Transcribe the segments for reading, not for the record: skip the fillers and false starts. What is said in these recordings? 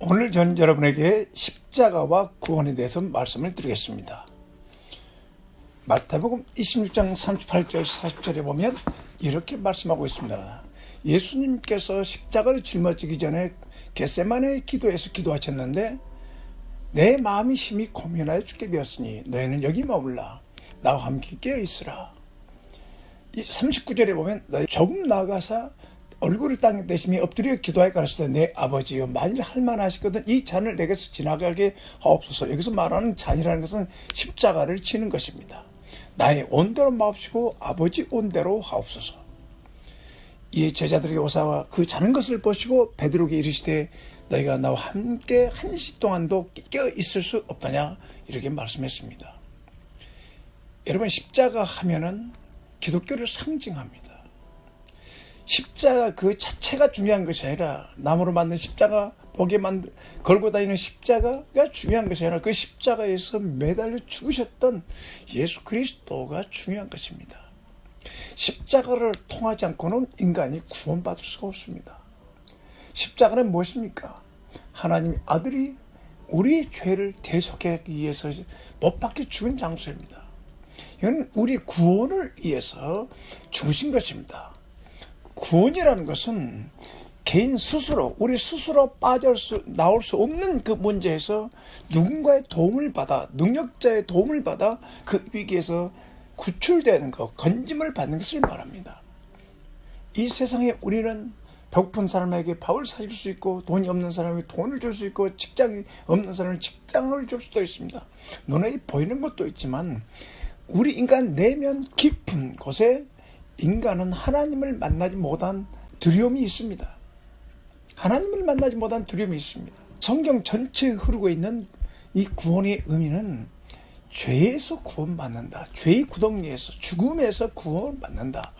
오늘 저는 여러분에게 십자가와 구원에 대해서 말씀을 드리겠습니다. 마태복음 26장 38절 40절에 보면 이렇게 말씀하고 있습니다. 예수님께서 십자가를 짊어지기 전에 겟세마네 기도에서 기도하셨는데 내 마음이 심히 고민하여 죽게 되었으니 너희는 여기 머물라 나와 함께 깨어 있으라. 이 39절에 보면 너희 조금 나아가서 얼굴을 땅에 대시며 엎드려 기도하여 가르치되 내 아버지여 만일 할만하시거든 이 잔을 내게서 지나가게 하옵소서. 여기서 말하는 잔이라는 것은 십자가를 치는 것입니다. 나의 온대로 마옵시고 아버지 온대로 하옵소서. 이 제자들에게 오사와 그 자는 것을 보시고 베드로에게 이르시되 너희가 나와 함께 한시 동안도 깨어 있을 수 없느냐 이렇게 말씀했습니다. 여러분, 십자가 하면은 기독교를 상징합니다. 십자가 그 자체가 중요한 것이 아니라 나무로 만든 십자가, 목에 걸고 다니는 십자가가 중요한 것이 아니라 그 십자가에서 매달려 죽으셨던 예수 그리스도가 중요한 것입니다. 십자가를 통하지 않고는 인간이 구원받을 수가 없습니다. 십자가는 무엇입니까? 하나님의 아들이 우리의 죄를 대속하기 위해서 못 박혀 죽은 장소입니다. 이건 우리 구원을 위해서 죽으신 것입니다. 구원이라는 것은 개인 스스로, 우리 스스로 나올 수 없는 그 문제에서 누군가의 도움을 받아, 능력자의 도움을 받아 그 위기에서 구출되는 것, 건짐을 받는 것을 말합니다. 이 세상에 우리는 배고픈 사람에게 밥을 사줄 수 있고, 돈이 없는 사람에게 돈을 줄 수 있고, 직장이 없는 사람에게 직장을 줄 수도 있습니다. 눈에 보이는 것도 있지만 우리 인간 내면 깊은 곳에 인간은 하나님을 만나지 못한 두려움이 있습니다. 하나님을 만나지 못한 두려움이 있습니다. 성경 전체에 흐르고 있는 이 구원의 의미는 죄에서 구원받는다. 죄의 구덩이에서, 죽음에서 구원받는다.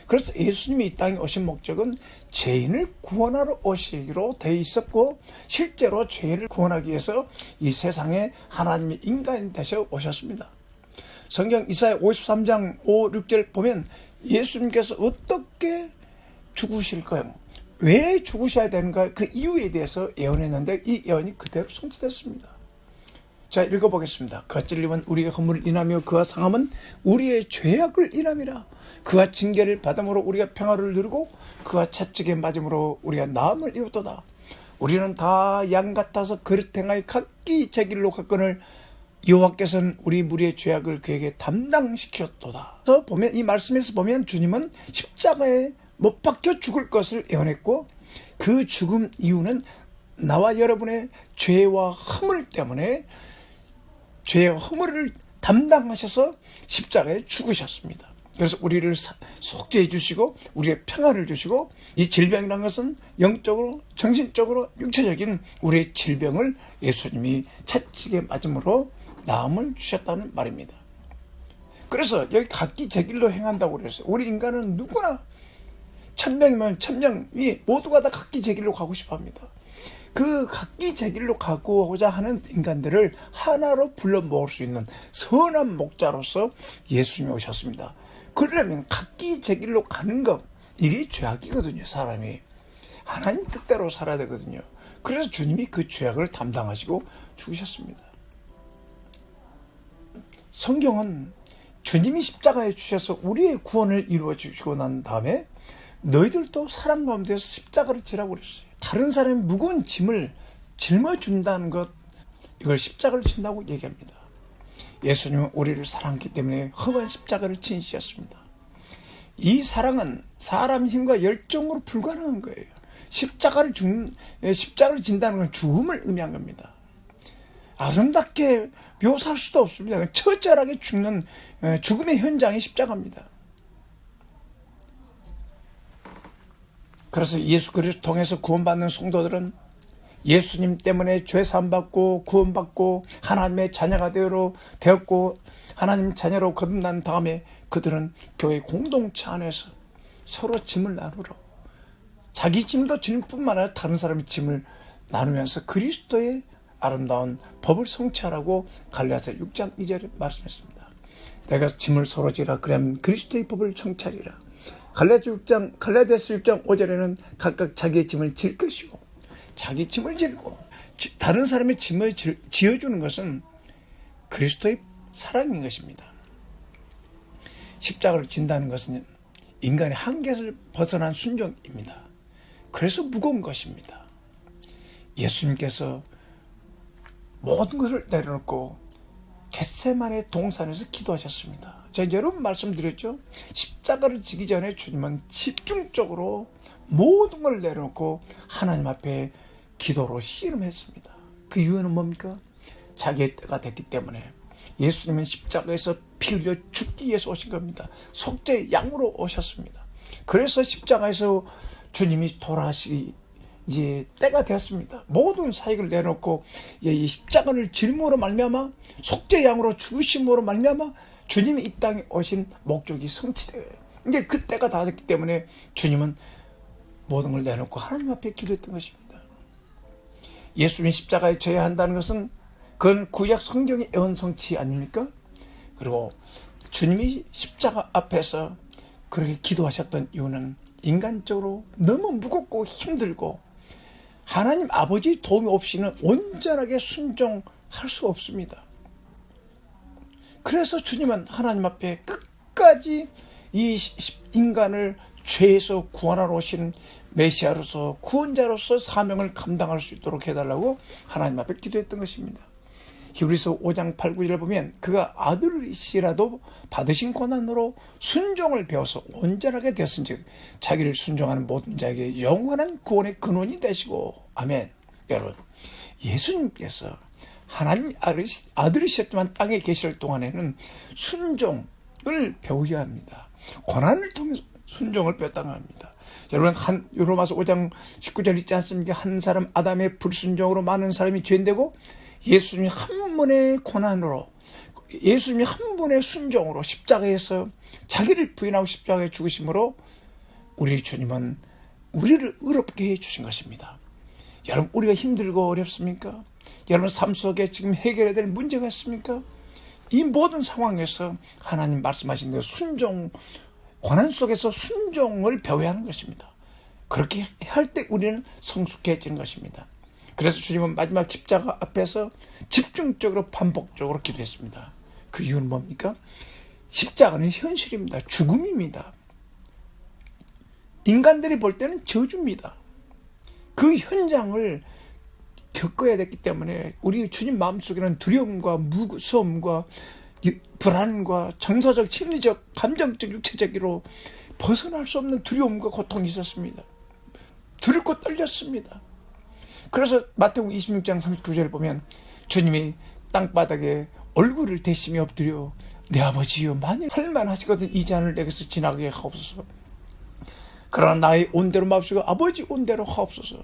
그래서 예수님이 이 땅에 오신 목적은 죄인을 구원하러 오시기로 되어 있었고, 실제로 죄인을 구원하기 위해서 이 세상에 하나님의 인간이 되셔 오셨습니다. 성경 이사야 53장 5, 6절 보면 예수님께서 어떻게 죽으실까요? 왜 죽으셔야 되는가? 그 이유에 대해서 예언했는데 이 예언이 그대로 성취됐습니다. 자, 읽어보겠습니다. 그가 찔림은 우리의 허물을 인하며 그가 상함은 우리의 죄악을 인함이라. 그가 징계를 받음으로 우리가 평화를 누리고 그가 채찍에 맞음으로 우리가 나음을 입었도다. 우리는 다 양 같아서 그릇 행하여 각기 제 길로 갔거늘 여호와께서는 우리 무리의 죄악을 그에게 담당시켰도다. 그래서 보면 이 말씀에서 보면 주님은 십자가에 못 박혀 죽을 것을 예언했고, 그 죽음 이유는 나와 여러분의 죄와 허물 때문에 죄와 허물을 담당하셔서 십자가에 죽으셨습니다. 그래서 우리를 속죄해 주시고 우리의 평안을 주시고, 이 질병이라는 것은 영적으로, 정신적으로, 육체적인 우리의 질병을 예수님이 채찍에 맞음으로 나음을 주셨다는 말입니다. 그래서 여기 각기 제 길로 행한다고 그랬어요. 우리 인간은 누구나 1000명이면 1000명이 모두가 다 각기 제 길로 가고 싶어 합니다. 그 각기 제 길로 가고자 하는 인간들을 하나로 불러 모을 수 있는 선한 목자로서 예수님이 오셨습니다. 그러려면 각기 제 길로 가는 것, 이게 죄악이거든요. 사람이 하나님 뜻대로 살아야 되거든요. 그래서 주님이 그 죄악을 담당하시고 죽으셨습니다. 성경은 주님이 십자가에 주셔서 우리의 구원을 이루어 주시고 난 다음에 너희들도 사랑 가운데서 십자가를 지라고 그랬어요. 다른 사람이 무거운 짐을 짊어준다는 것, 이걸 십자가를 진다고 얘기합니다. 예수님은 우리를 사랑했기 때문에 험한 십자가를 지니셨습니다. 이 사랑은 사람 힘과 열정으로 불가능한 거예요. 십자가를 진다는 건 죽음을 의미한 겁니다. 아름답게 묘사할 수도 없습니다. 처절하게 죽는 죽음의 현장이 십자가입니다. 그래서 예수 그리스도 통해서 구원받는 성도들은 예수님 때문에 죄 사함받고 구원받고 하나님의 자녀가 되었고 하나님 자녀로 거듭난 다음에 그들은 교회 공동체 안에서 서로 짐을 나누러, 자기 짐도 지는 뿐만 아니라 다른 사람의 짐을 나누면서 그리스도의 아름다운 법을 성취하라고 갈라디아서 6장 2절에 말씀했습니다. 내가 짐을 서로 지라 그러면 그리스도의 법을 성취하리라. 갈라디아서 6장 5절에는 각각 자기의 짐을 질 것이고, 자기 짐을 질고 다른 사람의 짐을 지어주는 것은 그리스도의 사랑인 것입니다. 십자가를 진다는 것은 인간의 한계를 벗어난 순종입니다. 그래서 무거운 것입니다. 예수님께서 모든 것을 내려놓고 겟세마네 동산에서 기도하셨습니다. 제가 여러 번 말씀드렸죠. 십자가를 지기 전에 주님은 집중적으로 모든 걸 내려놓고 하나님 앞에 기도로 씨름했습니다. 그 이유는 뭡니까? 자기의 때가 됐기 때문에. 예수님은 십자가에서 피 흘려 죽기 위해서 오신 겁니다. 속죄의 양으로 오셨습니다. 그래서 십자가에서 주님이 돌아가시 이제 때가 되었습니다. 모든 사역을 내놓고 이 십자가를 질무로 말미암아 속죄의 양으로 죽으심으로 말미암아 주님이 이 땅에 오신 목적이 성취돼요. 이제 그 때가 다 됐기 때문에 주님은 모든 걸 내놓고 하나님 앞에 기도했던 것입니다. 예수님이 십자가에 져야 한다는 것은 그건 구약 성경의 예언 성취 아닙니까? 그리고 주님이 십자가 앞에서 그렇게 기도하셨던 이유는 인간적으로 너무 무겁고 힘들고 하나님 아버지 도움이 없이는 온전하게 순종할 수 없습니다. 그래서 주님은 하나님 앞에 끝까지 이 인간을 죄에서 구원하러 오신 메시아로서 구원자로서 사명을 감당할 수 있도록 해달라고 하나님 앞에 기도했던 것입니다. 히브리서 5장 8, 9절을 보면 그가 아들이시라도 받으신 고난으로 순종을 배워서 온전하게 되었은즉 자기를 순종하는 모든 자에게 영원한 구원의 근원이 되시고 아멘. 여러분, 예수님께서 하나님 아들이셨지만 땅에 계실 동안에는 순종을 배우셔야 합니다. 고난을 통해서 순종을 배웠다고 합니다. 여러분, 로마서 5장 19절 있지 않습니까? 한 사람 아담의 불순종으로 많은 사람이 죄인되고 예수님이 한 분의 고난으로, 예수님이 한 분의 순종으로 십자가에서 자기를 부인하고 십자가에 죽으심으로 우리 주님은 우리를 의롭게 해주신 것입니다. 여러분, 우리가 힘들고 어렵습니까? 여러분 삶 속에 지금 해결해야 될 문제가 있습니까? 이 모든 상황에서 하나님 말씀하신 대로 순종, 고난 속에서 순종을 배워야 하는 것입니다. 그렇게 할 때 우리는 성숙해지는 것입니다. 그래서 주님은 마지막 십자가 앞에서 집중적으로 반복적으로 기도했습니다. 그 이유는 뭡니까? 십자가는 현실입니다. 죽음입니다. 인간들이 볼 때는 저주입니다. 그 현장을 겪어야 됐기 때문에 우리 주님 마음속에는 두려움과 무서움과 불안과 정서적, 심리적, 감정적, 육체적으로 벗어날 수 없는 두려움과 고통이 있었습니다. 두렵고 떨렸습니다. 그래서 마태복음 26장 39절을 보면 주님이 땅바닥에 얼굴을 대시며 엎드려 내 아버지여 만일 할만하시거든 이 잔을 내게서 지나가게 하옵소서. 그러나 나의 온대로 마옵시고 아버지 온대로 하옵소서.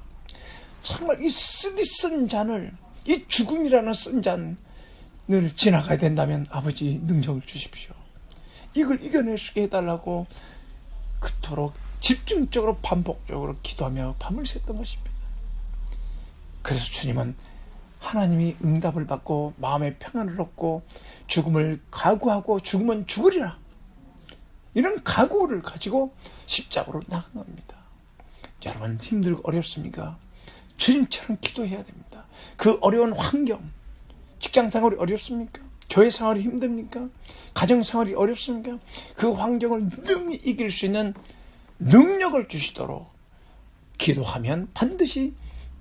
정말 이 쓰디쓴 잔을, 이 죽음이라는 쓴 잔을 지나가야 된다면 아버지 능력을 주십시오. 이걸 이겨낼 수 있게 해달라고 그토록 집중적으로 반복적으로 기도하며 밤을 샜던 것입니다. 그래서 주님은 하나님이 응답을 받고 마음의 평안을 얻고 죽음을 각오하고 죽으면 죽으리라, 이런 각오를 가지고 십자가로 나간 겁니다. 여러분, 힘들고 어렵습니까? 주님처럼 기도해야 됩니다. 그 어려운 환경, 직장 생활이 어렵습니까? 교회 생활이 힘듭니까? 가정 생활이 어렵습니까? 그 환경을 능히 이길 수 있는 능력을 주시도록 기도하면 반드시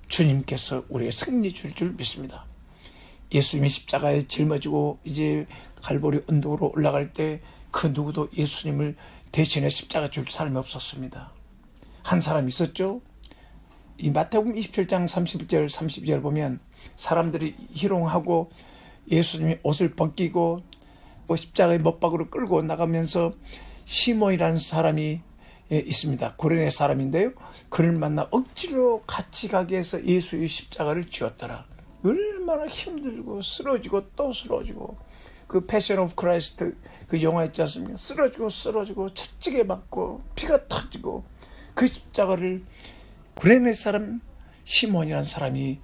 주님께서 우리에게 승리 줄 믿습니다. 예수님이 십자가에 짊어지고 이제 갈보리 언덕으로 올라갈 때 그 누구도 예수님을 대신해 십자가 줄 사람이 없었습니다. 한 사람 있었죠? 이 마태복음 27장 31절 32절 보면 사람들이 희롱하고 예수님이 옷을 벗기고 십자가의 못박으로 끌고 나가면서 시몬이라는 사람이 있습니다. 고레네 사람인데요. 그를 만나 억지로 같이 가게 해서 예수의 십자가를 쥐었더라. 얼마나 힘들고 쓰러지고 또 쓰러지고, 그 패션 오브 크라이스트 그 영화 있지 않습니까? 쓰러지고 채찍에 맞고 피가 터지고 그 십자가를 고레네 사람 시몬이라는 사람이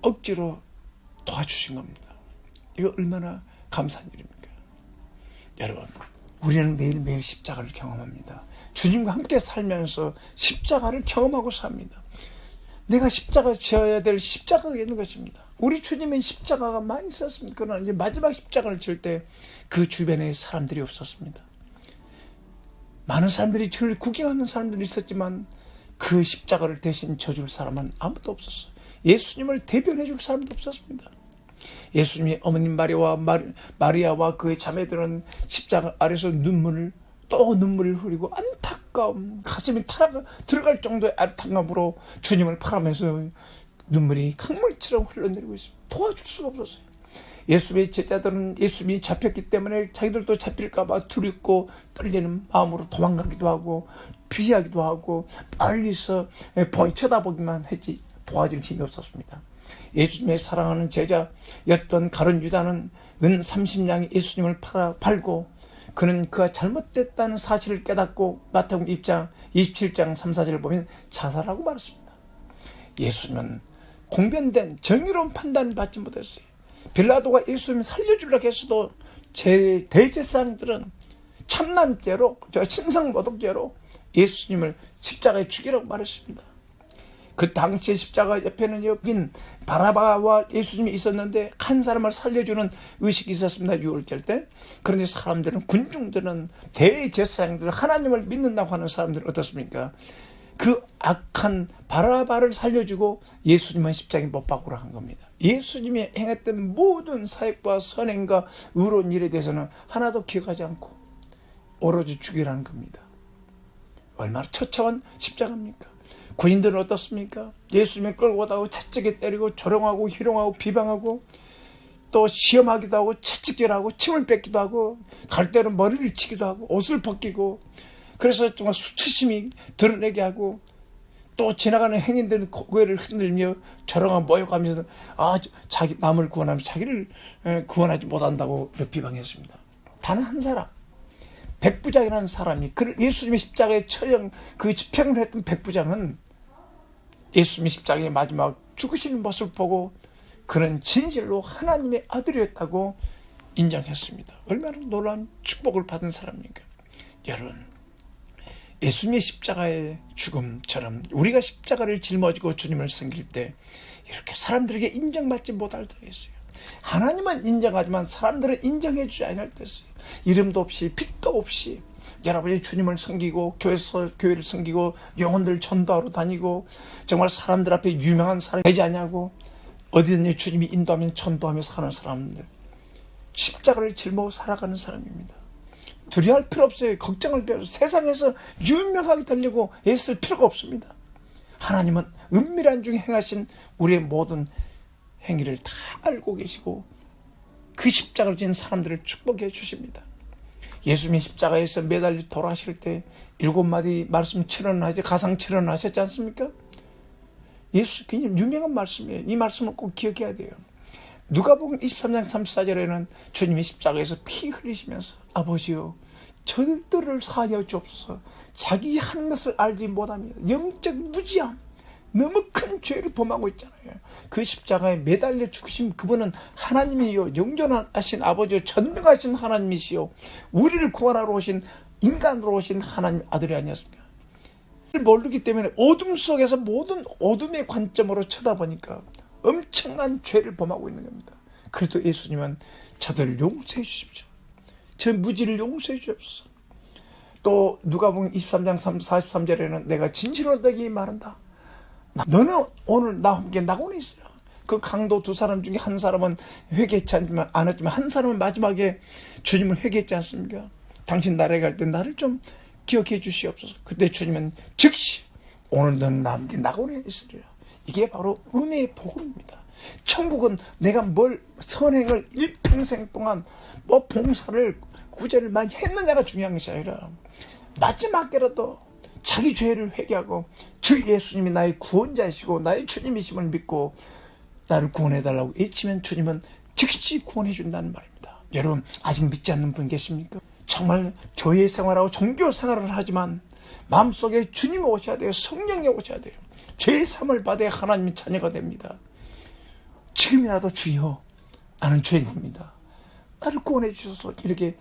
억지로 도와주신 겁니다. 이거 얼마나 감사한 일입니까? 여러분, 우리는 매일매일 십자가를 경험합니다. 주님과 함께 살면서 십자가를 경험하고 삽니다. 내가 십자가 지어야 될 십자가가 있는 것입니다. 우리 주님은 십자가가 많이 있었습니다. 그러나 이제 마지막 십자가를 칠 때 그 주변에 사람들이 없었습니다. 많은 사람들이 저를 구경하는 사람들이 있었지만 그 십자가를 대신 져줄 사람은 아무도 없었어요. 예수님을 대변해 줄 사람도 없었습니다. 예수님이 어머님 마리아와 그의 자매들은 십자가 아래서 눈물을 흘리고 안타까움, 가슴이 들어갈 정도의 안타까움으로 주님을 바라면서 눈물이 강물처럼 흘러내리고 있습니다. 도와줄 수가 없었어요. 예수님의 제자들은 예수님이 잡혔기 때문에 자기들도 잡힐까봐 두렵고 떨리는 마음으로 도망가기도 하고 피하기도 하고 멀리서 쳐다보기만 했지 도와줄 힘이 없었습니다. 예수님의 사랑하는 제자였던 가룟 유다는 은 30냥이 예수님을 팔고 그는 그가 잘못됐다는 사실을 깨닫고 마태복음 27장 3, 4절을 보면 자살하고 말았습니다. 예수님은 공변된 정의로운 판단을 받지 못했어요. 빌라도가 예수님을 살려주려고 했어도 대제사장들은 참난죄로, 신성모독죄로 예수님을 십자가에 죽이라고 말했습니다. 그 당시에 십자가 옆에는 여긴 바라바와 예수님이 있었는데 한 사람을 살려주는 의식이 있었습니다. 유월절 때. 그런데 군중들은 대제사장들, 하나님을 믿는다고 하는 사람들은 어떻습니까? 그 악한 바라바를 살려주고 예수님은 십자가에 못 박으라 한 겁니다. 예수님이 행했던 모든 사역과 선행과 의로운 일에 대해서는 하나도 기억하지 않고 오로지 죽이라는 겁니다. 얼마나 처참한 십자가입니까? 군인들은 어떻습니까? 예수님을 끌고 가다가 채찍에 때리고 조롱하고 희롱하고 비방하고 또 시험하기도 하고 채찍질하고 침을 뺏기도 하고 갈 때는 머리를 치기도 하고 옷을 벗기고 그래서 정말 수치심이 드러내게 하고 또 지나가는 행인들은 고개를 흔들며 조롱하고 모욕하면서 자기 남을 구원하면 자기를 구원하지 못한다고 비방했습니다. 단 한 사람 백부장이라는 사람이 예수님의 십자가에 처형 그 집행을 했던 백부장은 예수님의 십자가의 마지막 죽으시는 모습을 보고 그는 진실로 하나님의 아들이었다고 인정했습니다. 얼마나 놀라운 축복을 받은 사람입니까? 여러분, 예수님의 십자가의 죽음처럼 우리가 십자가를 짊어지고 주님을 섬길 때 이렇게 사람들에게 인정받지 못할 때가 있어요. 하나님은 인정하지만 사람들은 인정해 주지 않을 때 있어요. 이름도 없이 빛도 없이 여러분이 주님을 섬기고 교회를 섬기고 영혼들 전도하러 다니고 정말 사람들 앞에 유명한 사람이 되지 않냐고 어디든지 주님이 인도하면 전도하며 사는 사람들, 십자가를 짊어 살아가는 사람입니다. 두려워할 필요 없어요. 걱정할 필요 없어요. 세상에서 유명하게 되려고 애쓸 필요가 없습니다. 하나님은 은밀한 중에 행하신 우리의 모든 행위를 다 알고 계시고 그 십자가를 지닌 사람들을 축복해 주십니다. 예수님이 십자가에서 매달려 돌아가실 때 7마디 말씀 가상 7원 하셨지 않습니까? 예수 굉장히 유명한 말씀이에요. 이 말씀을 꼭 기억해야 돼요. 누가복음 23장 34절에는 주님이 십자가에서 피 흘리시면서 아버지여 저들을 사하여 주옵소서. 자기 하는 것을 알지 못합니다. 영적 무지함, 너무 큰 죄를 범하고 있잖아요. 그 십자가에 매달려 죽으신 그분은 하나님이요 영존하신 아버지요 전능하신 하나님이시요 우리를 구원하러 오신 인간으로 오신 하나님 아들이 아니었습니까? 모르기 때문에 어둠 속에서 모든 어둠의 관점으로 쳐다보니까 엄청난 죄를 범하고 있는 겁니다. 그래도 예수님은 저들을 용서해 주십시오. 저 무지를 용서해 주옵소서. 또 누가복음 23장 43절에는 내가 진실로 너에게 말한다. 너는 오늘 나와 함께 낙원에 있으라. 그 강도 두 사람 중에 한 사람은 회개했지 않았지만 한 사람은 마지막에 주님을 회개했지 않습니까? 당신 나라에 갈 때 나를 좀 기억해 주시옵소서. 그때 주님은 즉시 오늘 너는 나와 함께 낙원에 있으리라. 이게 바로 은혜의 복음입니다. 천국은 내가 선행을 일평생 동안 봉사를 구제를 많이 했느냐가 중요한 것이 아니라 마지막에라도 자기 죄를 회개하고 주 예수님이 나의 구원자이시고 나의 주님이심을 믿고 나를 구원해달라고 외치면 주님은 즉시 구원해 준다는 말입니다. 여러분 아직 믿지 않는 분 계십니까? 정말 교회 생활하고 종교 생활을 하지만 마음속에 주님이 오셔야 돼요. 성령이 오셔야 돼요. 죄의 사함을 받아야 하나님의 자녀가 됩니다. 지금이라도 주여 나는 죄인입니다. 나를 구원해 주셔서 이렇게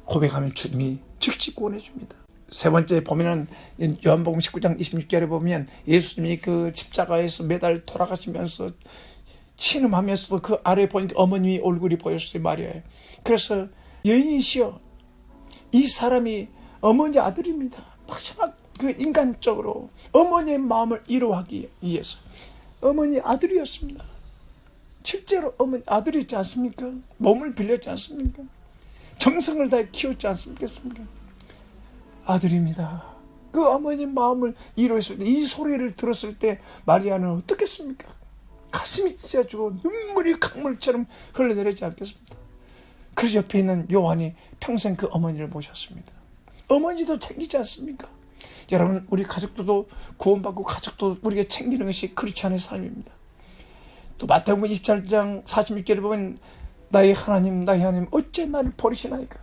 고백하면 주님이 즉시 구원해 줍니다. 세 번째 보면은 요한복음 19장 26절에 보면 예수님이 그 십자가에서 매달 돌아가시면서 신음하면서도 그 아래 보니까 어머니 얼굴이 보였어요, 마리아에. 그래서 여인이시여, 이 사람이 어머니 아들입니다. 마지막 그 인간적으로 어머니의 마음을 이루하기 위해서 어머니 아들이었습니다. 실제로 어머니 아들이지 않습니까? 몸을 빌렸지 않습니까? 정성을 다해 키웠지 않습니까? 아들입니다. 그 어머니 마음을 이루었을 때, 이 소리를 들었을 때 마리아는 어떻겠습니까? 가슴이 찢어지고 눈물이 강물처럼 흘러내리지 않겠습니까? 그래서 옆에 있는 요한이 평생 그 어머니를 모셨습니다. 어머니도 챙기지 않습니까? 여러분, 우리 가족들도 구원받고 가족도 우리가 챙기는 것이 크리스찬의 삶입니다. 또 마태복음 27장 46절에 보면 나의 하나님 어째 나를 버리시나이까?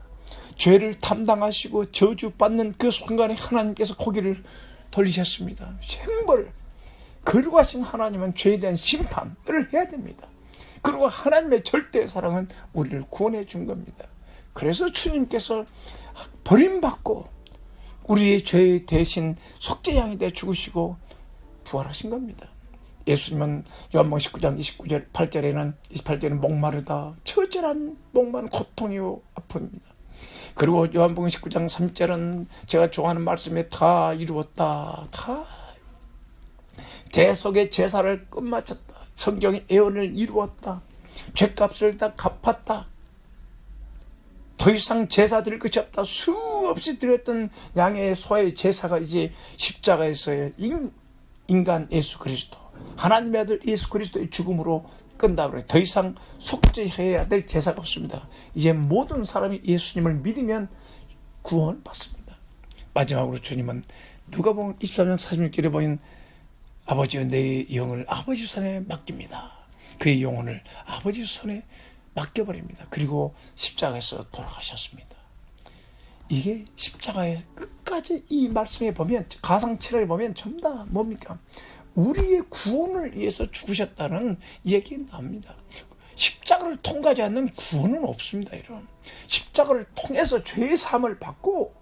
죄를 담당하시고 저주받는 그 순간에 하나님께서 고개를 돌리셨습니다. 생벌 거룩하신 하나님은 죄에 대한 심판을 해야 됩니다. 그리고 하나님의 절대 사랑은 우리를 구원해 준 겁니다. 그래서 주님께서 버림받고 우리의 죄 대신 속죄양이 되어 죽으시고 부활하신 겁니다. 예수님은 요한복음 19장 28절에는 목마르다, 처절한 목마른 고통이요 아픔입니다. 그리고 요한복음 19장 3절은 제가 좋아하는 말씀에 다 이루었다, 다 대속의 제사를 끝마쳤다, 성경의 예언을 이루었다, 죄값을 다 갚았다, 더 이상 제사 드릴 것이 없다, 수없이 드렸던 양의 소의 제사가 이제 십자가에서의 인간 예수 그리스도, 하나님의 아들 예수 그리스도의 죽음으로 끝다 그래요. 더 이상 속죄해야 될 제사가 없습니다. 이제 모든 사람이 예수님을 믿으면 구원받습니다. 마지막으로 주님은 누가복음 23장 46절에 보인 아버지여 내 영을 아버지 손에 맡깁니다. 그의 영혼을 아버지 손에 맡겨버립니다. 그리고 십자가에서 돌아가셨습니다. 이게 십자가의 끝까지 이 말씀에 보면, 가상 7월에 보면 전부 다 뭡니까? 우리의 구원을 위해서 죽으셨다는 얘기가 나옵니다. 십자가를 통과하지 않는 구원은 없습니다. 이런 십자가를 통해서 죄의 사함을 받고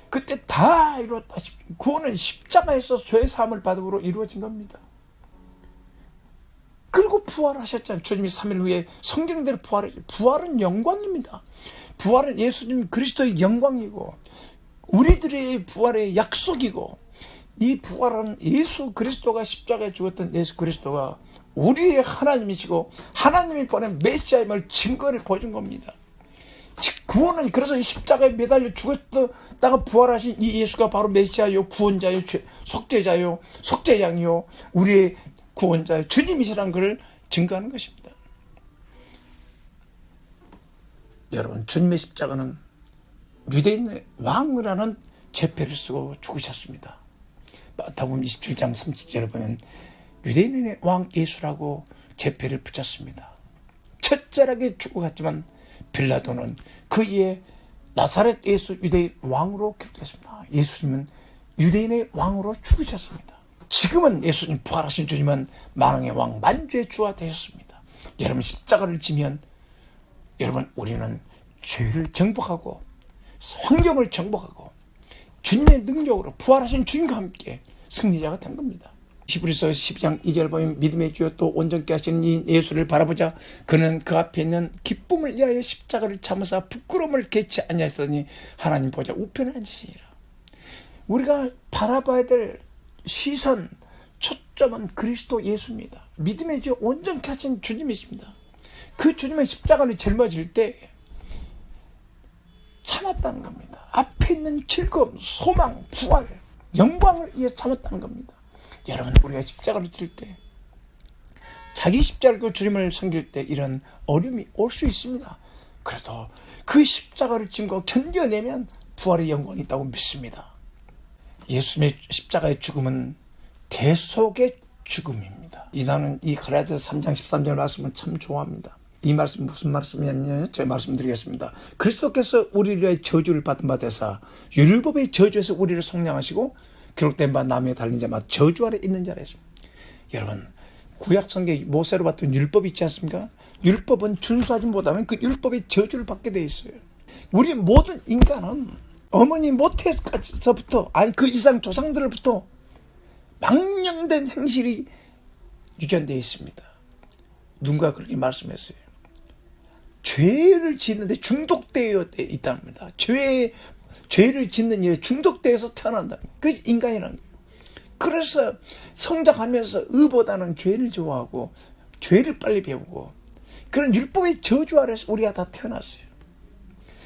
그때 다 이루었다. 구원은 십자가에서 죄의 사함을 받음으로 이루어진 겁니다. 그리고 부활하셨잖아요. 주님이 3일 후에 성경대로 부활했죠. 부활은 영광입니다. 부활은 예수님 그리스도의 영광이고 우리들의 부활의 약속이고, 이 부활은 예수 그리스도가 십자가에 죽었던 예수 그리스도가 우리의 하나님이시고 하나님이 보낸 메시아임을 증거를 보여준 겁니다. 구원은 그래서 이 십자가에 매달려 죽었다가 부활하신 이 예수가 바로 메시아요, 구원자요, 속죄자요, 속죄양이요, 우리의 구원자요, 주님이시라는 것을 증거하는 것입니다. 여러분, 주님의 십자가는 유대인의 왕이라는 제패를 쓰고 죽으셨습니다. 마태복음 27장 30절에 보면 유대인의 왕 예수라고 제패를 붙였습니다. 처절하게 죽어갔지만 빌라도는 그의 나사렛 예수 유대인 왕으로 기록했습니다. 예수님은 유대인의 왕으로 죽으셨습니다. 지금은 예수님 부활하신 주님은 만왕의 왕 만주의 주가 되셨습니다. 여러분, 십자가를 지면 여러분 우리는 죄를 정복하고 환경을 정복하고 주님의 능력으로 부활하신 주님과 함께 승리자가 된 겁니다. 히브리서 12장 2절 보면 믿음의 주여 또 온전케 하시는 이 예수를 바라보자. 그는 그 앞에 있는 기쁨을 위하여 십자가를 참으사 부끄러움을 개치 아니하시더니 하나님 보좌 우편에 앉으시니라. 우리가 바라봐야 될 시선, 초점은 그리스도 예수입니다. 믿음의 주여 온전케 하신 주님이십니다. 그 주님의 십자가를 짊어질 때 참았다는 겁니다. 앞에 있는 즐거움, 소망, 부활, 영광을 위해 참았다는 겁니다. 여러분, 우리가 십자가를 질 때, 자기 십자가를 주님을 섬길 때 이런 어려움이 올 수 있습니다. 그래도 그 십자가를 짐고 견뎌내면 부활의 영광이 있다고 믿습니다. 예수님의 십자가의 죽음은 대속의 죽음입니다. 나는 이 갈라디아 3장 13절 말씀을 참 좋아합니다. 이 말씀 무슨 말씀이냐면 제가 말씀드리겠습니다. 그리스도께서 우리를 위해 저주를 받은 바 되사 율법의 저주에서 우리를 속량하시고 기록된 바 남에 달린 자마다 저주 아래 있는 자라 했습니다. 여러분, 구약성경에 모세로 받던 율법이 있지 않습니까? 율법은 준수하지 못하면 그 율법의 저주를 받게 돼 있어요. 우리 모든 인간은 어머니 모태에서부터, 아니 그 이상 조상들로부터 망령된 행실이 유전되어 있습니다. 누군가 그렇게 말씀했어요. 죄를 짓는데 중독되어 있답니다. 죄를 짓는 일에 중독되어서 태어난다. 그게 인간이라는 거예요. 그래서 성장하면서 의보다는 죄를 좋아하고 죄를 빨리 배우고 그런 율법의 저주 아래서 우리가 다 태어났어요.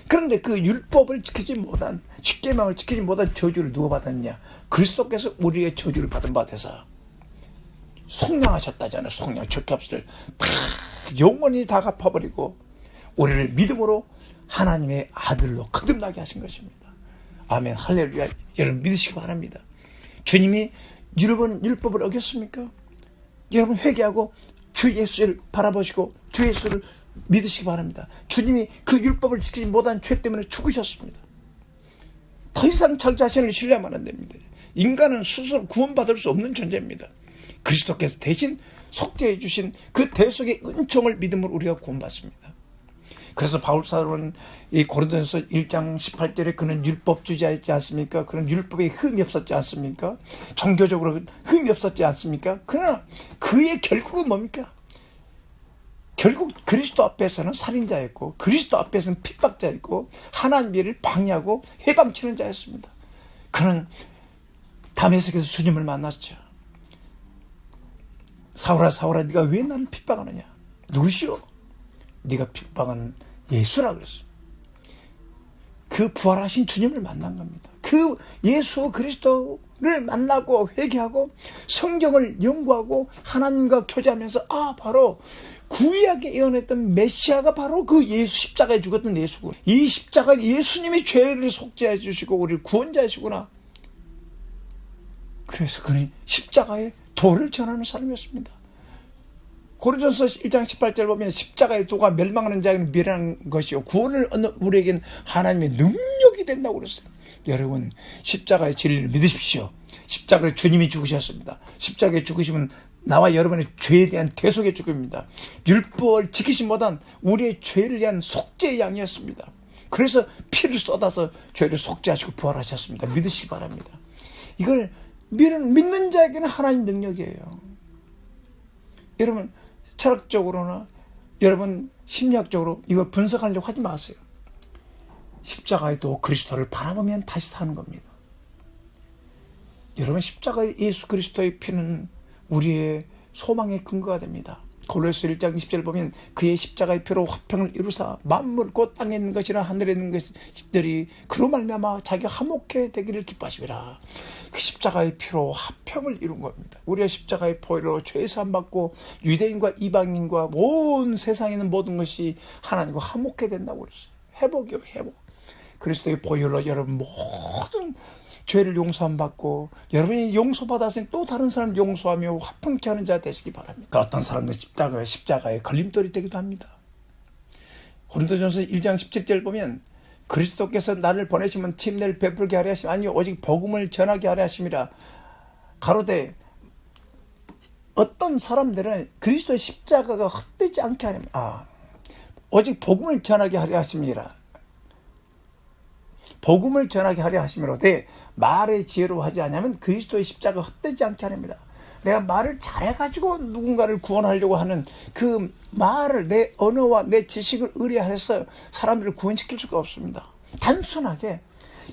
그런데 그 율법을 지키지 못한, 십계명을 지키지 못한 저주를 누가 받았냐? 그리스도께서 우리의 저주를 받은 바 돼서 속량하셨다잖아요. 속량, 죄값을 다 영원히 다 갚아버리고 우리를 믿음으로 하나님의 아들로 거듭나게 하신 것입니다. 아멘, 할렐루야. 여러분 믿으시기 바랍니다. 주님이 여러분 율법을 어겼습니까? 여러분 회개하고 주 예수를 바라보시고 주 예수를 믿으시기 바랍니다. 주님이 그 율법을 지키지 못한 죄 때문에 죽으셨습니다. 더 이상 자기 자신을 신뢰하면 안 됩니다. 인간은 스스로 구원받을 수 없는 존재입니다. 그리스도께서 대신 속죄해 주신 그 대속의 은총을 믿음으로 우리가 구원받습니다. 그래서 바울사도는 이 고린도전서 1장 18절에 그는 율법주의자였지 않습니까? 그는 율법에 흠이 없었지 않습니까? 종교적으로 흠이 없었지 않습니까? 그러나 그의 결국은 뭡니까? 결국 그리스도 앞에서는 살인자였고 그리스도 앞에서는 핍박자였고 하나님의 일을 방해하고 해방치는 자였습니다. 그는 다메섹에서 주님을 만났죠. 사울아 사울아 네가 왜 나를 핍박하느냐? 누구시오? 네가 핍박하는 예수라 그랬어요. 그 부활하신 주님을 만난 겁니다. 그 예수 그리스도를 만나고 회개하고 성경을 연구하고 하나님과 교제하면서 바로 구약에 예언했던 메시아가 바로 그 예수, 십자가에 죽었던 예수고, 이 십자가 예수님이 죄를 속죄해 주시고 우리를 구원자이시구나. 그래서 그는 십자가의 도를 전하는 사람이었습니다. 고린도전서 1장 18절 보면 십자가의 도가 멸망하는 자에게는 미련한 것이요 구원을 얻는 우리에게는 하나님의 능력이 된다고 그랬어요. 여러분 십자가의 진리를 믿으십시오. 십자가를 주님이 죽으셨습니다. 십자가에 죽으시면 나와 여러분의 죄에 대한 대속의 죽음입니다. 율법을 지키지 못한 우리의 죄를 위한 속죄의 양이었습니다. 그래서 피를 쏟아서 죄를 속죄하시고 부활하셨습니다. 믿으시기 바랍니다. 이걸 믿는 자에게는 하나님 능력이에요. 여러분 철학적으로나 여러분 심리학적으로 이걸 분석하려고 하지 마세요. 십자가에도 그리스도를 바라보면 다시 사는 겁니다. 여러분 십자가의 예수 그리스도의 피는 우리의 소망의 근거가 됩니다. 골로새 1장 20절 보면 그의 십자가의 피로 화평을 이루사 만물 곧 땅에 있는 것이나 하늘에 있는 것들이 그로 말미암아 자기가 화목해 되기를 기뻐하시리라. 그 십자가의 피로 화평을 이룬 겁니다. 우리가 십자가의 보혈로 죄 사함 받고 유대인과 이방인과 온 세상에 있는 모든 것이 하나님과 화목해 된다고 그랬어요. 회복이요, 회복. 그리스도의 보혈로 여러분 모든 죄를 용서함 받고 여러분이 용서받았으니 또 다른 사람을 용서하며 화평케 하는 자 되시기 바랍니다. 어떤 사람들 십자가에 걸림돌이 되기도 합니다. 고린도전서 1장 17절 보면 그리스도께서 나를 보내시면 침례를 베풀게 하려 하심 아니 오직 복음을 전하게 하려 하심이라. 가로되 어떤 사람들은 그리스도의 십자가가 헛되지 않게 하려면 오직 복음을 전하게 하려 하심이라. 복음을 전하게 하려 하심이로되 말의 지혜로 하지 않으면 그리스도의 십자가 헛되지 않게 하렵니다. 내가 말을 잘해가지고 누군가를 구원하려고 하는 그 말을 내 언어와 내 지식을 의뢰해서 사람들을 구원시킬 수가 없습니다. 단순하게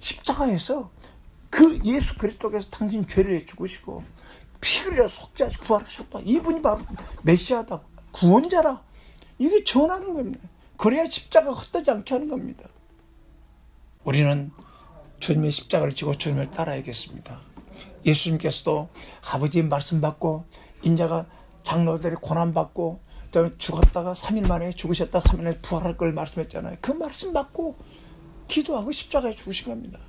십자가에서 그 예수 그리스도께서 당신 죄를 죽으시고 피 흘려 속죄하시고 부활하셨다. 이분이 바로 메시아다, 구원자라. 이게 전하는 겁니다. 그래야 십자가가 헛되지 않게 하는 겁니다. 우리는 주님의 십자가를 지고 주님을 따라야겠습니다. 예수님께서도 아버지의 말씀 받고 인자가 장로들이 고난받고 그다음에 죽었다가 3일 만에 죽으셨다 3일 만에 부활할 걸 말씀했잖아요. 그 말씀 받고 기도하고 십자가에 죽으신 겁니다.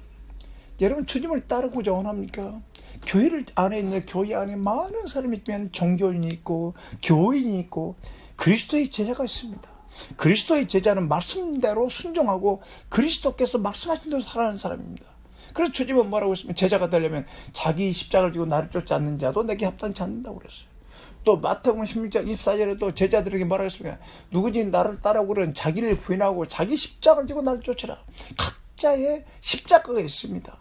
여러분 주님을 따르고자 원합니까? 교회를 안에 있는 교회 안에 많은 사람이 있으면 종교인이 있고 교인이 있고 그리스도의 제자가 있습니다. 그리스도의 제자는 말씀대로 순종하고 그리스도께서 말씀하신 대로 살아가는 사람입니다. 그래서 주님은 뭐라고 했으면 제자가 되려면 자기 십자가를 지고 나를 쫓지 않는 자도 내게 합당치 않는다고 그랬어요. 또 마태복음 16장 24절에 또 제자들에게 뭐라고 했습니까? 누구든지 나를 따라오고 그러는 자기를 부인하고 자기 십자가를 지고 나를 쫓으라. 각자의 십자가가 있습니다.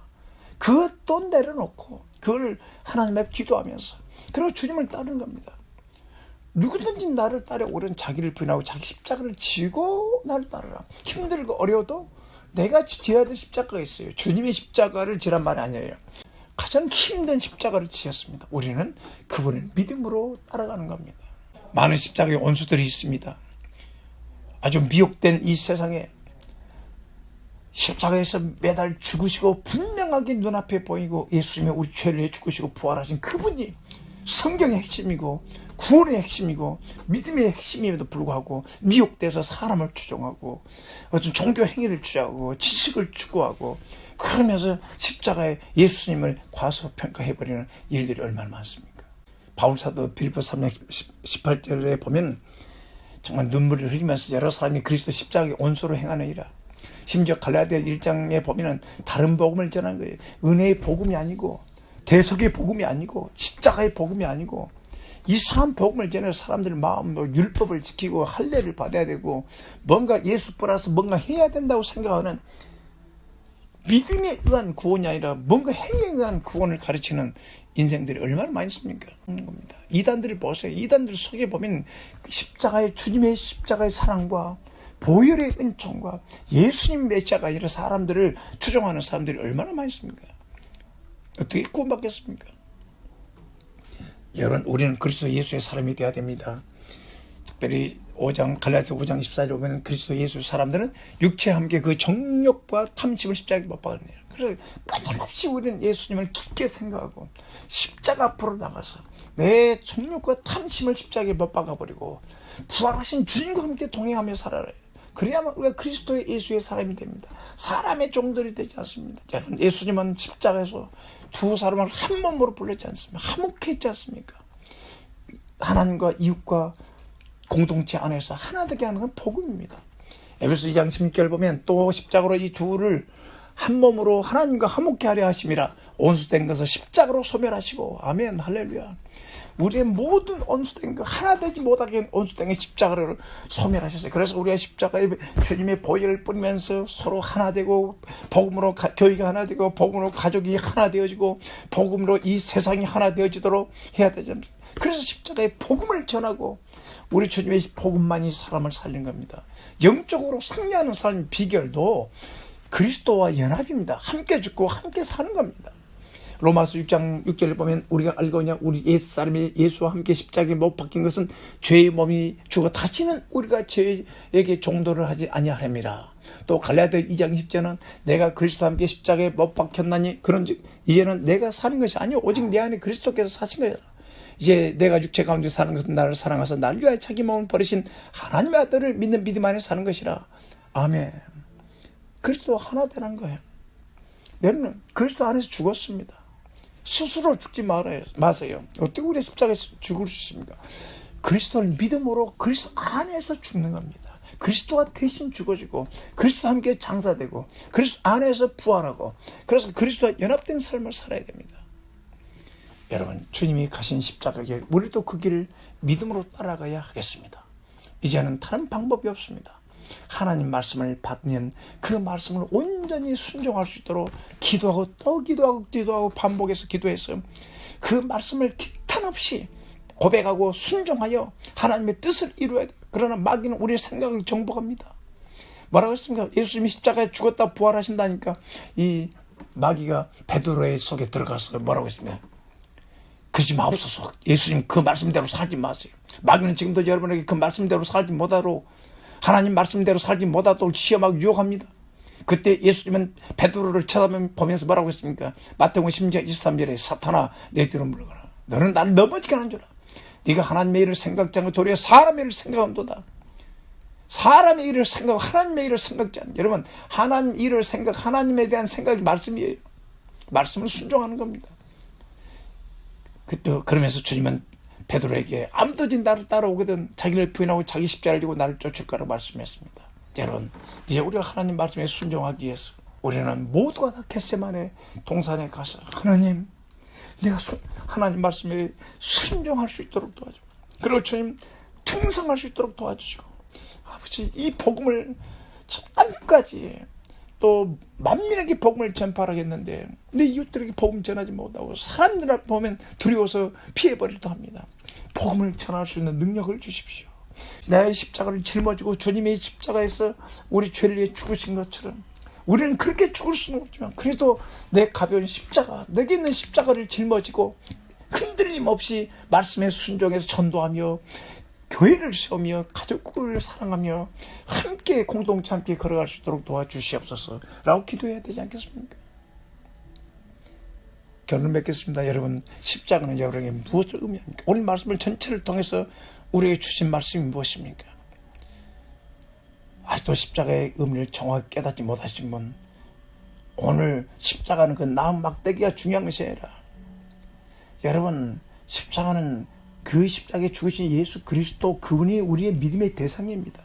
그것도 내려놓고 그걸 하나님 앞에 기도하면서 그리고 주님을 따르는 겁니다. 누구든지 나를 따르고는 자기를 부인하고 자기 십자가를 지고 나를 따르라. 힘들고 어려워도 내가 지어야 될 십자가가 있어요. 주님의 십자가를 지란 말이 아니에요. 가장 힘든 십자가를 지었습니다. 우리는 그분을 믿음으로 따라가는 겁니다. 많은 십자가의 원수들이 있습니다. 아주 미혹된 이 세상에 십자가에서 매달 죽으시고 분명하게 눈앞에 보이고 예수님이 우리 죄를 위해 죽으시고 부활하신 그분이 성경의 핵심이고 구원의 핵심이고 믿음의 핵심임에도 불구하고 미혹돼서 사람을 추종하고 어떤 종교 행위를 추구하고 지식을 추구하고 그러면서 십자가에 예수님을 과소평가해버리는 일들이 얼마나 많습니까? 바울사도 빌립보 3장 18절에 보면 정말 눈물을 흘리면서 여러 사람이 그리스도 십자가의 원수로 행하느니라. 심지어 갈라디아 1장에 보면 다른 복음을 전한 거예요. 은혜의 복음이 아니고 대속의 복음이 아니고 십자가의 복음이 아니고 이상한 복음을 전해서 사람들 마음으로 율법을 지키고 할례를 받아야 되고 뭔가 예수 플러스 뭔가 해야 된다고 생각하는 믿음에 의한 구원이 아니라 뭔가 행위에 의한 구원을 가르치는 인생들이 얼마나 많이 있습니까? 겁니다. 이단들을 보세요. 이단들 속에 보면 십자가의 주님의 십자가의 사랑과 보혈의 은총과 예수님 메시아가 아니라 사람들을 추종하는 사람들이 얼마나 많이 있습니까? 어떻게 구원받겠습니까? 여러분, 우리는 그리스도 예수의 사람이 되어야 됩니다. 특별히 갈라디아 5장 14절에 보면 그리스도 예수의 사람들은 육체와 함께 그 정욕과 탐심을 십자가에 못 박았네요. 그래서 끊임없이 우리는 예수님을 깊게 생각하고 십자가 앞으로 나가서 내 정욕과 탐심을 십자가에 못 박아버리고 부활하신 주님과 함께 동행하며 살아라. 그래야만 우리가 그리스도의 예수의 사람이 됩니다. 사람의 종들이 되지 않습니다. 예수님은 십자가에서 두 사람을 한 몸으로 불렀지 않습니까? 화목했지 않습니까? 하나님과 이웃과 공동체 안에서 하나 되게 하는 건 복음입니다. 에베소 2장 16절 보면 또 십자가로 이 둘을 한 몸으로 하나님과 화목케 하려 하심이라. 온수된 것을 십자가로 소멸하시고. 아멘 할렐루야. 우리의 모든 온수된 것 하나 되지 못하게 온수된 것 십자가를 소멸하셨어요. 그래서 우리가 십자가에 주님의 보혈을 뿌리면서 서로 하나 되고 복음으로 교회가 하나 되고 복음으로 가족이 하나 되어지고 복음으로 이 세상이 하나 되어지도록 해야 되지 않습니까? 그래서 십자가의 복음을 전하고 우리 주님의 복음만이 사람을 살린 겁니다. 영적으로 승리하는 삶의 비결도 그리스도와 연합입니다. 함께 죽고 함께 사는 겁니다. 로마서 6장 6절을 보면 우리가 알거냐 우리 옛사람이 예수와 함께 십자가에 못 박힌 것은 죄의 몸이 죽어 다시는 우리가 죄에게 종도를 하지 아니하렵니다. 또 갈라디아 2장 10절은 내가 그리스도와 함께 십자가에 못 박혔나니 그런즉 이제는 내가 사는 것이 아니요 오직 내 안에 그리스도께서 사신 거야. 이제 내가 육체 가운데 사는 것은 나를 사랑하사 나를 위하여 자기 몸을 버리신 하나님의 아들을 믿는 믿음 안에 사는 것이라. 아멘. 그리스도 하나 되는 거예요. 여러분 그리스도 안에서 죽었습니다. 스스로 죽지 마세요. 어떻게 우리 십자가에 죽을 수 있습니까? 그리스도를 믿음으로 그리스도 안에서 죽는 겁니다. 그리스도가 대신 죽어지고 그리스도와 함께 장사되고 그리스도 안에서 부활하고 그래서 그리스도와 연합된 삶을 살아야 됩니다. 여러분 주님이 가신 십자가 길 우리도 그 길을 믿음으로 따라가야 하겠습니다. 이제는 다른 방법이 없습니다. 하나님 말씀을 받으면 그 말씀을 온전히 순종할 수 있도록 기도하고 또 기도하고 반복해서 기도해서 그 말씀을 기탄 없이 고백하고 순종하여 하나님의 뜻을 이루어야 돼요. 그러나 마귀는 우리의 생각을 정복합니다. 뭐라고 했습니까? 예수님이 십자가에 죽었다 부활하신다니까 이 마귀가 베드로의 속에 들어가서 뭐라고 했습니까? 그러지 마옵소서. 예수님 그 말씀대로 살지 마세요. 마귀는 지금도 여러분에게 그 말씀대로 살지 못하도록 하나님 말씀대로 살지 못하도록 시험하고 유혹합니다. 그때 예수님은 베드로를 쳐다보면서 뭐라고 했습니까? 마태복음 10장 23절에 사탄아 내 뒤로 물러가라. 너는 나를 넘어지게 하는 줄 알아. 네가 하나님의 일을 생각지 않고 도리어 사람의 일을 생각한도다. 사람의 일을 생각하고 하나님의 일을 생각지 않는. 여러분 하나님 일을 생각 하나님에 대한 생각이 말씀이에요. 말씀을 순종하는 겁니다. 그러면서 주님은 베드로에게 아무든지 나를 따라오거든 자기를 부인하고 자기 십자가를 지고 나를 쫓을 거라고 말씀했습니다. 여러분 이제 우리가 하나님 말씀에 순종하기 위해서 우리는 모두가 다 겟세마네 동산에 가서 하나님 내가 하나님 말씀에 순종할 수 있도록 도와주고 그리고 주님 충성할 수 있도록 도와주시고 아버지 이 복음을 끝까지 또 만민에게 복음을 전파하겠는데 내 이웃들에게 복음 전하지 못하고 사람들 보면 두려워서 피해버리기도 합니다. 복음을 전할 수 있는 능력을 주십시오. 나의 십자가를 짊어지고 주님의 십자가에서 우리 죄를 위해 죽으신 것처럼 우리는 그렇게 죽을 수는 없지만 그래도 내 가벼운 십자가, 내게 있는 십자가를 짊어지고 흔들림 없이 말씀에 순종해서 전도하며 교회를 세우며 가족을 사랑하며 함께 공동체 함께 걸어갈 수 있도록 도와주시옵소서 라고 기도해야 되지 않겠습니까? 결론 맺겠습니다. 여러분, 십자가는 여러분에게 무엇을 의미합니까? 오늘 말씀을 전체를 통해서 우리에게 주신 말씀이 무엇입니까? 아직도 십자가의 의미를 정확히 깨닫지 못하신 분, 오늘 십자가는 그 나무 막대기가 중요한 것이 아니라 여러분, 십자가는 그 십자가에 죽으신 예수 그리스도, 그분이 우리의 믿음의 대상입니다.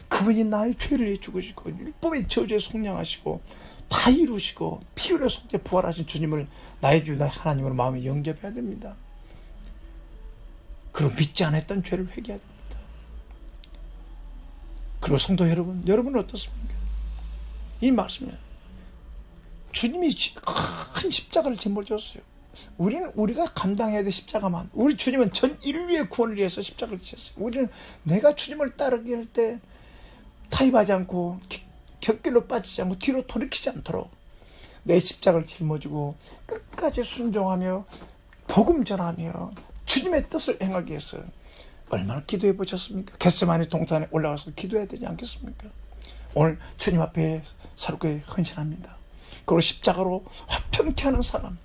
그분이 나의 죄를 위해 죽으시고 율법의 저주에 속량하시고 다 이루시고 피 흘려 속죄 부활하신 주님을 나의 주 나의 하나님으로 마음에 영접해야 됩니다. 그리고 믿지 않았던 죄를 회개해야 됩니다. 그리고 성도 여러분, 여러분은 어떻습니까? 이 말씀에 주님이 큰 십자가를 짊어졌어요. 우리가 감당해야 될 십자가만, 우리 주님은 전 인류의 구원을 위해서 십자가를 지셨어요. 우리는 내가 주님을 따르게 할 때 타협하지 않고 곁길로 빠지지 않고 뒤로 돌이키지 않도록 내 십자가를 짊어지고 끝까지 순종하며 복음 전하며 주님의 뜻을 행하기 위해서 얼마나 기도해 보셨습니까? 겟세마네 동산에 올라가서 기도해야 되지 않겠습니까? 오늘 주님 앞에 새롭게 헌신합니다. 그리고 십자가로 화평케 하는 사람,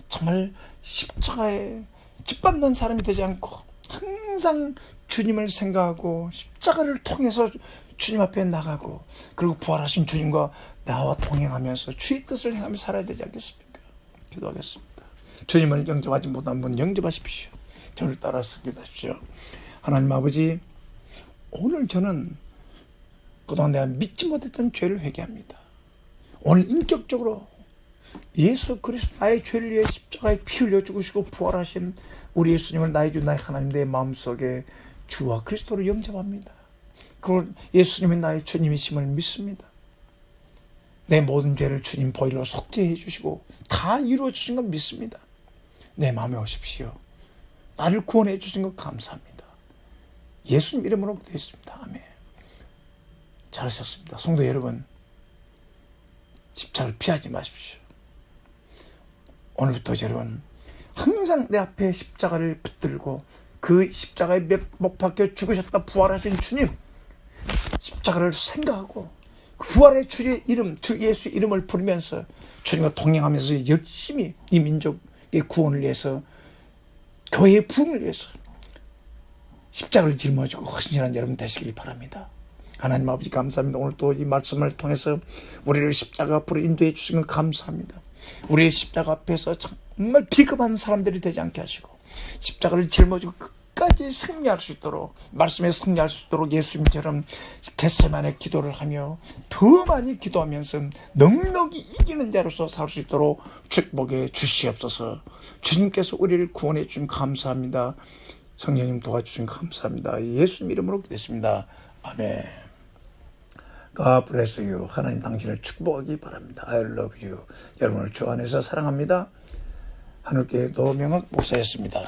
정말 십자가에 짓밟는 사람이 되지 않고 항상 주님을 생각하고 십자가를 통해서 주님 앞에 나가고 그리고 부활하신 주님과 나와 동행하면서 주의 뜻을 행하며 살아야 되지 않겠습니까? 기도하겠습니다. 주님을 영접하지 못한 분 영접하십시오. 저를 따라서 기도하십시오. 하나님 아버지, 오늘 저는 그동안 내가 믿지 못했던 죄를 회개합니다. 오늘 인격적으로 예수 그리스도 나의 죄를 위해 십자가에 피 흘려 죽으시고 부활하신 우리 예수님을 나의 주 나의 하나님 내 마음속에 주와 그리스도로 영접합니다. 그걸 예수님이 나의 주님이심을 믿습니다. 내 모든 죄를 주님 보혈로 속죄해 주시고 다 이루어 주신 걸 믿습니다. 내 마음에 오십시오. 나를 구원해 주신 것 감사합니다. 예수님 이름으로 기도했습니다. 아멘. 잘하셨습니다. 성도 여러분, 십자가를 피하지 마십시오. 오늘부터 여러분 항상 내 앞에 십자가를 붙들고 그 십자가에 못 박혀 죽으셨다 부활하신 주님 십자가를 생각하고 부활의 주의 이름, 주 예수 이름을 부르면서 주님과 동행하면서 열심히 이 민족의 구원을 위해서 교회의 부흥을 위해서 십자가를 짊어지고 헌신한 여러분 되시길 바랍니다. 하나님 아버지 감사합니다. 오늘 또 이 말씀을 통해서 우리를 십자가 앞으로 인도해 주신 것 감사합니다. 우리의 십자가 앞에서 정말 비겁한 사람들이 되지 않게 하시고 십자가를 짊어지고 끝까지 승리할 수 있도록, 말씀에 승리할 수 있도록 예수님처럼 겟세마네 기도를 하며 더 많이 기도하면서 넉넉히 이기는 자로서 살 수 있도록 축복해 주시옵소서. 주님께서 우리를 구원해 주신 감사합니다. 성령님 도와주신 감사합니다. 예수님 이름으로 기도했습니다. 아멘. God bless you. 하나님 당신을 축복하기 바랍니다. I love you. 여러분을 주 안에서 사랑합니다. 하늘교회 노명학 목사였습니다.